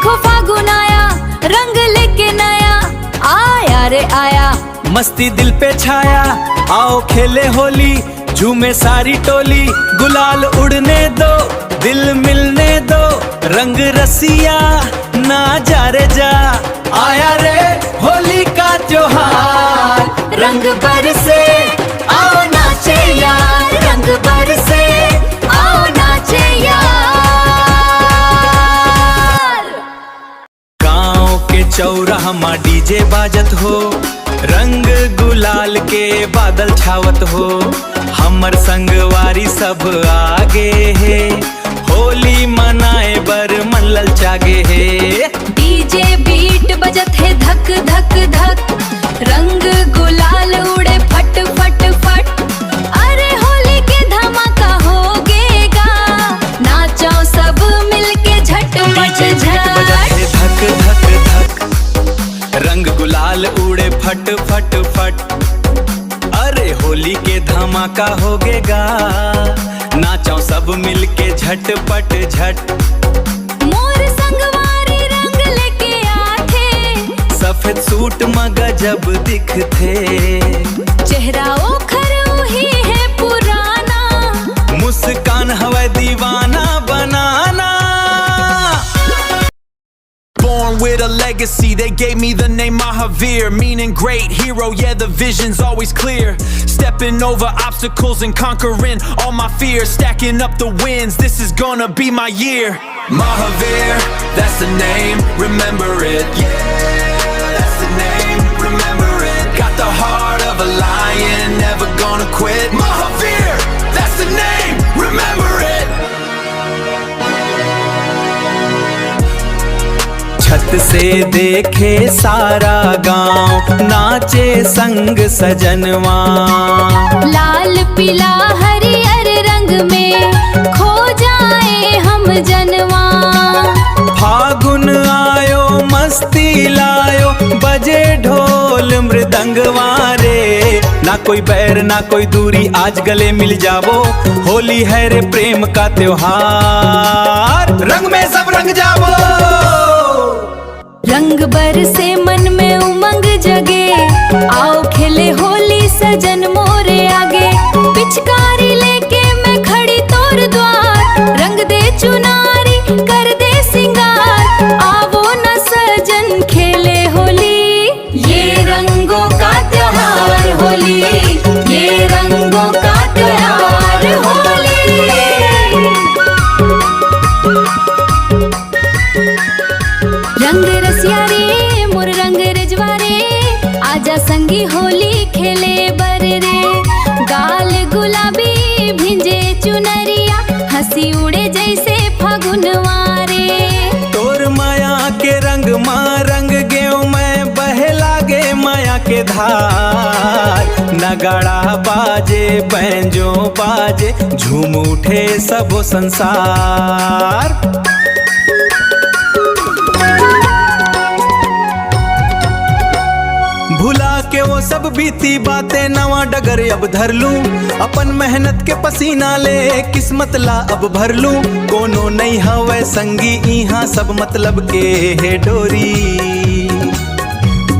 देखो फागुन आया, रंग लेके नया आया रे आया। मस्ती दिल पे छाया, आओ खेले होली, झूमे सारी टोली। गुलाल उड़ने दो, दिल मिलने दो, रंग रसिया ना जा रे जा। आया रे होली का त्योहार, रंग बरसे आओ नाचे यार, रंग बरसे आओ नाचे यार। गाँव के चौराहा माँ डीजे बाजत हो, रंग गुलाल के बादल छावत हो। हमर संगवारी सब आगे है, होली मनाए बर मन ललचागे है। डीजे बीट बजत है धक धक धक, रंग गुलाल उड़े फट फट फट। अरे होली के धमाका होगेगा, नाचो सब मिलके झटपट झट। धक धक धक, रंग गुलाल उड़े फट फट फट। अरे होली के धमाका होगेगा, नाचो सब मिलके झटपट झट। मोर संगवारी रंग लेके आथे, सफेद सूट में गजब दिखथे। चेहरा ओखर उही है पुराना, मुस्कान हवा दीवाना बनाना। Born with a legacy, they gave me the name Mahavir, meaning great hero, yeah the vision's always clear. Stepping over obstacles and conquering all my fears, stacking up the wins, this is gonna be my year. Mahavir, that's the name, remember it. Yeah, that's the name, remember it. Got the heart of a lion, never gonna quit. Mahavir, that's the name, remember it. छत से देखे सारा गांव, नाचे संग सजनवा। लाल पीला हरियर रंग में खो जाए हम जनवा। फागुन आयो मस्ती लायो, बजे ढोल मृदंगवा रे। ना कोई बैर ना कोई दूरी, आज गले मिल जावो, होली है रे प्रेम का त्योहार। रंग में सब रंग जावो। रंग बरसे मन में उमंग जगे, आओ खेले होली सजन मोरे आगे। पिचकारी लेके मैं खड़ी तोर द्वार, रंग दे चुनारी कर दे सिंगार। आवो न सजन खेले होली, ये रंगों का त्योहार होली, ये रंगों का त्योहार होली। रंग रसिया रे मोर रंग रजवारे, आजा संगी होली खेले बर रे। गाल गुलाबी भिंजे चुनरिया, हंसी उड़े जैसे फगुनवारे। तोर माया के रंग माँ रंग गेऊ मैं, बहे लागे माया के धार। नगाड़ा बाजे बैंजो बाजे, झूम उठे सबो संसार। भुला के वो सब बीती बातें, नवा डगर अब धर लूं। अपन मेहनत के पसीना ले किस्मत ला अब भर लूं। कोनो नहीं हवे संगी इहाँ, सब मतलब के है डोरी।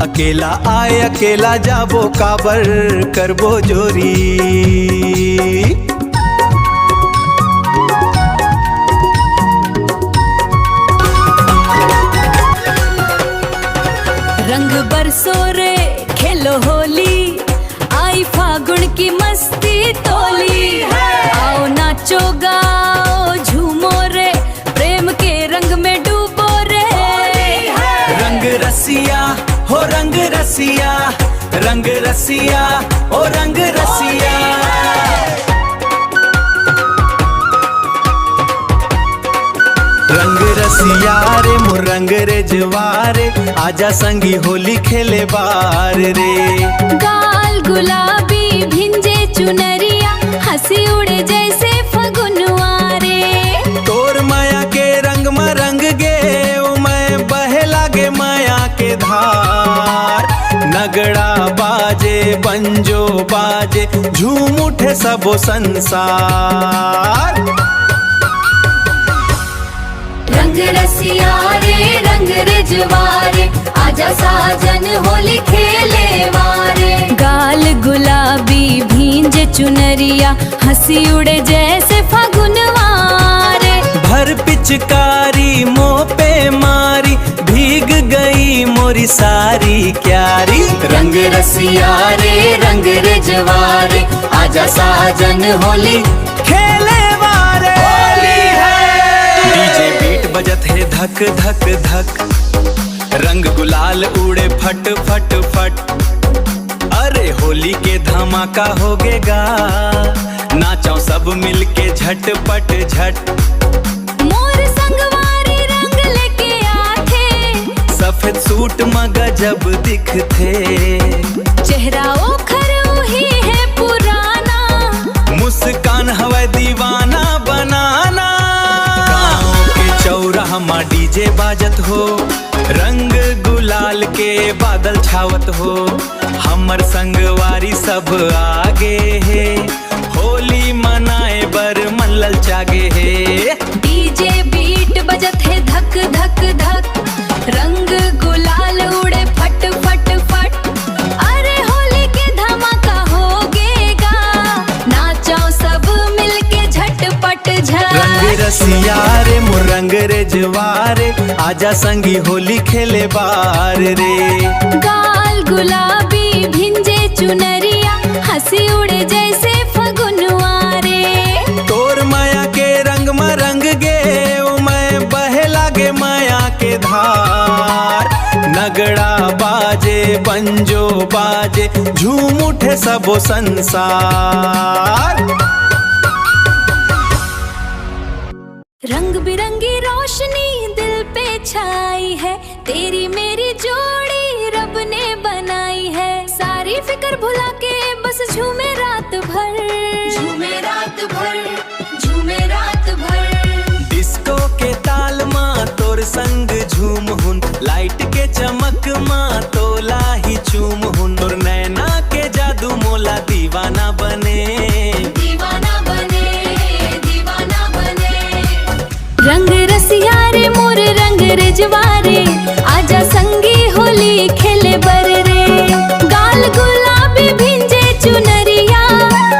अकेला आए अकेला जाबो, काबर करबो जोरी। रंग बरसो रे खेलो होली, आई फागुन की मस्ती तोली। आओ नाचो गाओ झूमो रे, प्रेम के रंग में डूबो रे। रंग रसिया हो रंग रसिया, रंग रसिया ओ रंग रसिया। रंग रसिया रे मोर रंग रे जवारे, आजा संगी होली खेले बार रे। गाल गुलाबी भिंजे चुनरिया, हंसी उड़े जैसे फगुनवारे। तोर माया के रंग में रंग गे, मैं बहे लागे माया के धार। नगड़ा बाजे बंजो बाजे, झूम उठे सबो संसार। रंग रसिया रे रंग आजा साजन होली खेले वारे। गाल गुलाबी भींजे चुनरिया, हंसी उड़े जैसे फागुनवारे। भर पिचकारी मुंह पे मारी, भीग गई मोरी सारी क्यारी। रंग रसिया रे रंग रेजवारे, आजा साजन होली खेले वारे। होली है। डीजे बीट बजत है धक धक धक, रंग गुलाल उड़े फट फट फट। अरे होली के धमाका होगेगा, नाचो सब मिलके झटपट झट। मोर संगवारी रंग लेके आथे, सफेद सूट में गजब दिखथे। चेहरा ओखर उही है पुराना, मुस्कान हवा दीवाना बनाना। गाँव के चौराहा में डीजे बाजत हो, रंग गुलाल के बादल छावत हो। हमर संगवारी सब आगे है, होली मनाए बर मन ललचागे है। डीजे बीट बजत है धक धक धक, रंग गुलाल उड़े फट फट फट। अरे होली के धमाका होगेगा, नाचो सब मिलके झटपट झट। रंग रसिया रे मोर रंग रेजवारे, आजा संगी होली खेले बार रे। गाल गुलाबी भिंजे चुनरिया, हंसी उड़े जैसे फगुनवारे। तोर माया के रंग में रंग गे, ओ मैं बहे लागे माया के धार। नगड़ा बाजे बंजो बाजे, झूम उठे सबो संसार। रंग बिरंगी रोशनी दिल पे छाई है, तेरी मेरी जोड़ी रब ने बनाई है। सारी फिक्र भुला के बस झूमे रात भर, झूमे रात भर, झूमे रात भर। डिस्को के ताल माँ तोर संग झूम हुन, लाइट के चमक माँ तोला ही चूम हुन। तोर नैना के जादू मोला दीवाना बने, दीवाना बने, दीवाना बने। रंग रसिया रे मोर रंग रेजवारे, आजा